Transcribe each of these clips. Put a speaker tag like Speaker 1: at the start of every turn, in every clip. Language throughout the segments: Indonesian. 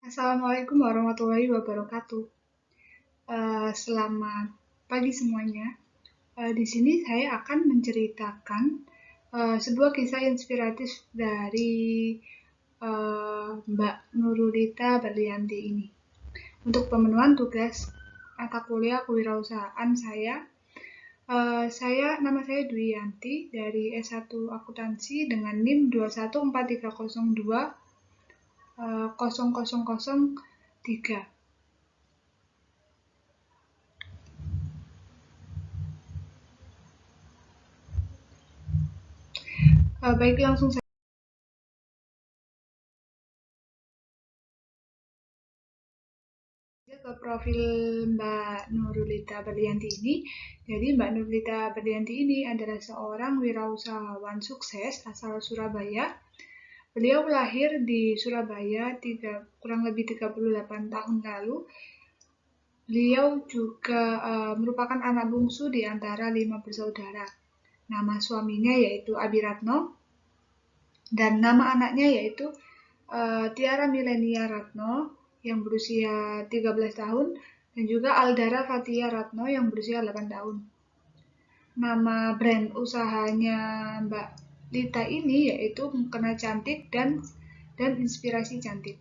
Speaker 1: Assalamualaikum warahmatullahi wabarakatuh. Selamat pagi semuanya. Di sini saya akan menceritakan sebuah kisah inspiratif dari Mbak Nurulita Berlianti ini. Untuk pemenuhan tugas mata kuliah kewirausahaan nama saya Dwi Yanti dari S1 Akuntansi dengan NIM 214302003. Baik, langsung saja ke profil Mbak Nurulita Berlianti ini. Jadi Mbak Nurulita Berlianti ini adalah seorang wirausahawan sukses asal Surabaya. Beliau lahir di Surabaya kurang lebih 38 tahun lalu. Beliau juga merupakan anak bungsu di antara 5 bersaudara. Nama suaminya yaitu Abiratno dan nama anaknya yaitu Tiara Milenia Ratno yang berusia 13 tahun dan juga Aldara Fatia Ratno yang berusia 8 tahun. Nama brand usahanya Mbak Lita ini yaitu Mukena Cantik dan Inspirasi Cantik.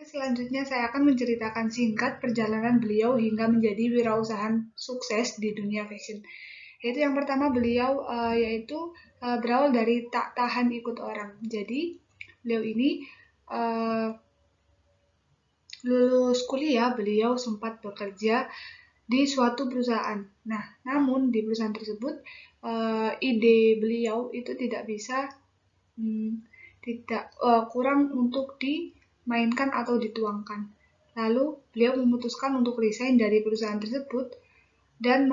Speaker 1: Selanjutnya saya akan menceritakan singkat perjalanan beliau hingga menjadi wirausahaan sukses di dunia fashion. Yaitu yang pertama beliau berawal dari tak tahan ikut orang. Jadi beliau ini lulus kuliah, beliau sempat bekerja di suatu perusahaan. Nah, namun di perusahaan tersebut ide beliau itu tidak bisa kurang untuk dimainkan atau dituangkan. Lalu beliau memutuskan untuk resign dari perusahaan tersebut dan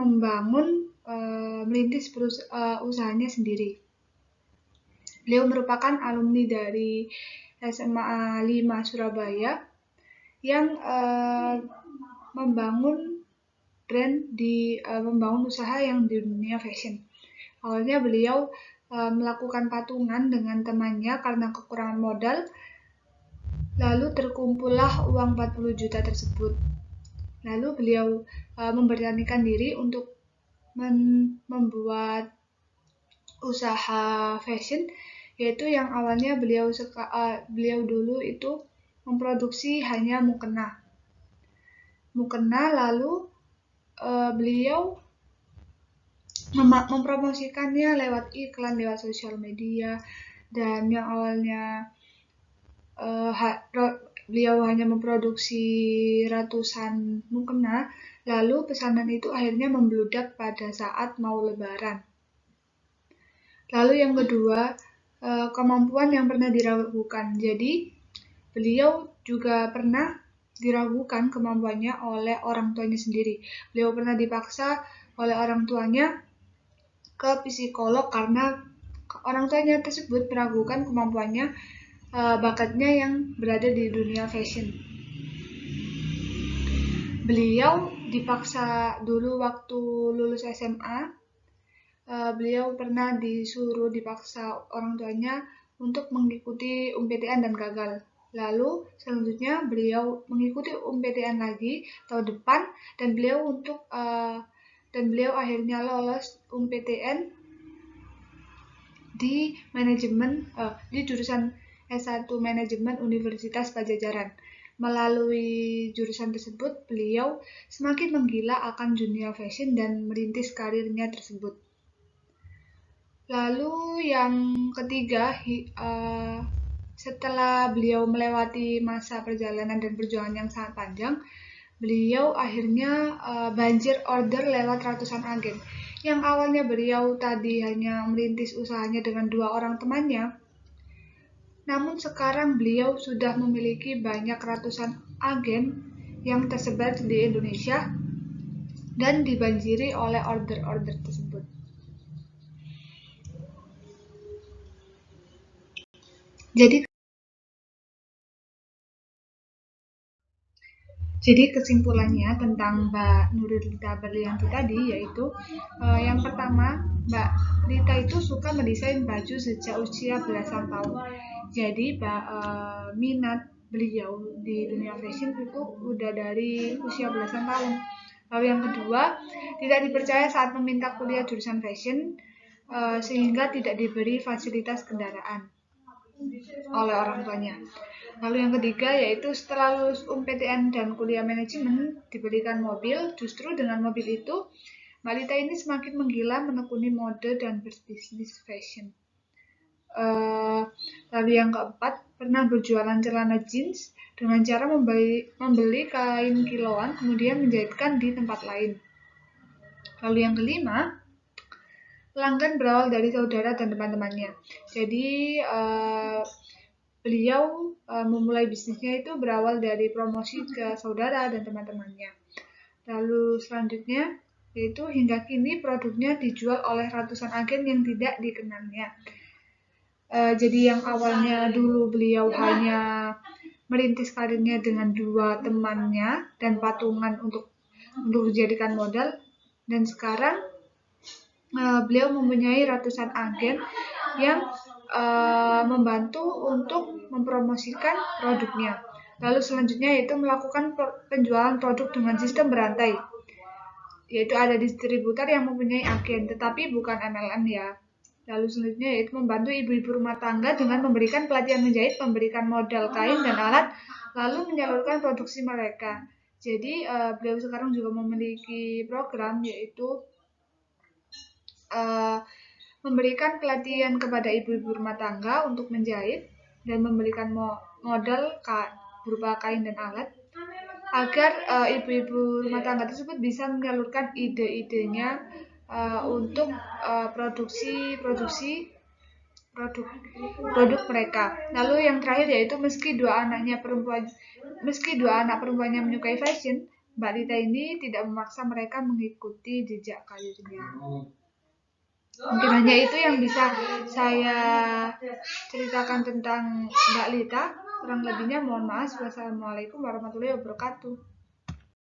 Speaker 1: merintis usahanya sendiri. Beliau merupakan alumni dari SMA 5 Surabaya yang membangun usaha yang di dunia fashion. Awalnya beliau melakukan patungan dengan temannya karena kekurangan modal. Lalu terkumpullah uang 40 juta tersebut. Lalu beliau memberanikan diri untuk membuat usaha fashion, yaitu yang awalnya beliau dulu itu memproduksi hanya mukena. Lalu beliau mempromosikannya lewat iklan, lewat sosial media, dan yang awalnya beliau hanya memproduksi ratusan mukena, lalu pesanan itu akhirnya membludak pada saat mau lebaran. Lalu yang kedua, kemampuan yang pernah diragukan. Jadi, beliau juga pernah diragukan kemampuannya oleh orang tuanya sendiri. Beliau pernah dipaksa oleh orang tuanya ke psikolog karena orang tuanya tersebut meragukan kemampuannya, bakatnya yang berada di dunia fashion. Beliau dipaksa dulu waktu lulus SMA. Beliau pernah dipaksa orang tuanya untuk mengikuti UMPTN dan gagal. Lalu selanjutnya beliau mengikuti UMPTN lagi tahun depan dan beliau akhirnya lolos UMPTN di jurusan S1 Manajemen Universitas Padjadjaran. Melalui jurusan tersebut, beliau semakin menggila akan dunia fashion dan merintis karirnya tersebut. Lalu yang ketiga, setelah beliau melewati masa perjalanan dan perjuangan yang sangat panjang, beliau akhirnya banjir order lewat ratusan agen. Yang awalnya beliau tadi hanya merintis usahanya dengan 2 orang temannya, namun sekarang beliau sudah memiliki banyak ratusan agen yang tersebar di Indonesia dan dibanjiri oleh order-order tersebut. Jadi Jadi kesimpulannya tentang Mbak Nurlita Berlianti tadi yaitu yang pertama, Mbak Lita itu suka mendesain baju sejak usia belasan tahun. Jadi minat beliau di dunia fashion itu udah dari usia belasan tahun. Lalu yang kedua, tidak dipercaya saat meminta kuliah jurusan fashion sehingga tidak diberi fasilitas kendaraan oleh orang tuanya. Lalu yang ketiga yaitu setelah lulus PTN dan kuliah manajemen diberikan mobil, justru dengan mobil itu Mbak Lita ini semakin menggila menekuni mode dan berbisnis fashion. Lalu yang keempat, pernah berjualan celana jeans dengan cara membeli kain kiloan kemudian menjahitkan di tempat lain. Lalu yang kelima, pelanggan berawal dari saudara dan teman-temannya. Jadi beliau memulai bisnisnya itu berawal dari promosi ke saudara dan teman-temannya. Lalu selanjutnya yaitu hingga kini produknya dijual oleh ratusan agen yang tidak dikenalnya. Jadi yang awalnya dulu beliau hanya merintis karirnya dengan 2 temannya dan patungan untuk dijadikan modal, dan sekarang beliau mempunyai ratusan agen yang membantu untuk mempromosikan produknya. Lalu selanjutnya yaitu melakukan penjualan produk dengan sistem berantai, yaitu ada distributor yang mempunyai agen, tetapi bukan MLM ya. Lalu selanjutnya yaitu membantu ibu-ibu rumah tangga dengan memberikan pelatihan menjahit, memberikan modal kain dan alat, lalu menyalurkan produksi mereka. Jadi beliau sekarang juga memiliki program yaitu memberikan pelatihan kepada ibu-ibu rumah tangga untuk menjahit dan memberikan modal berupa kain dan alat agar ibu-ibu rumah tangga tersebut bisa menyalurkan ide-idenya untuk produksi produk mereka. Lalu yang terakhir yaitu meski dua anak perempuannya menyukai fashion, Mbak Lita ini tidak memaksa mereka mengikuti jejak karirnya. Mungkin hanya itu yang bisa saya ceritakan tentang Mbak Lita. Kurang lebihnya mohon maaf. Wassalamualaikum warahmatullahi wabarakatuh.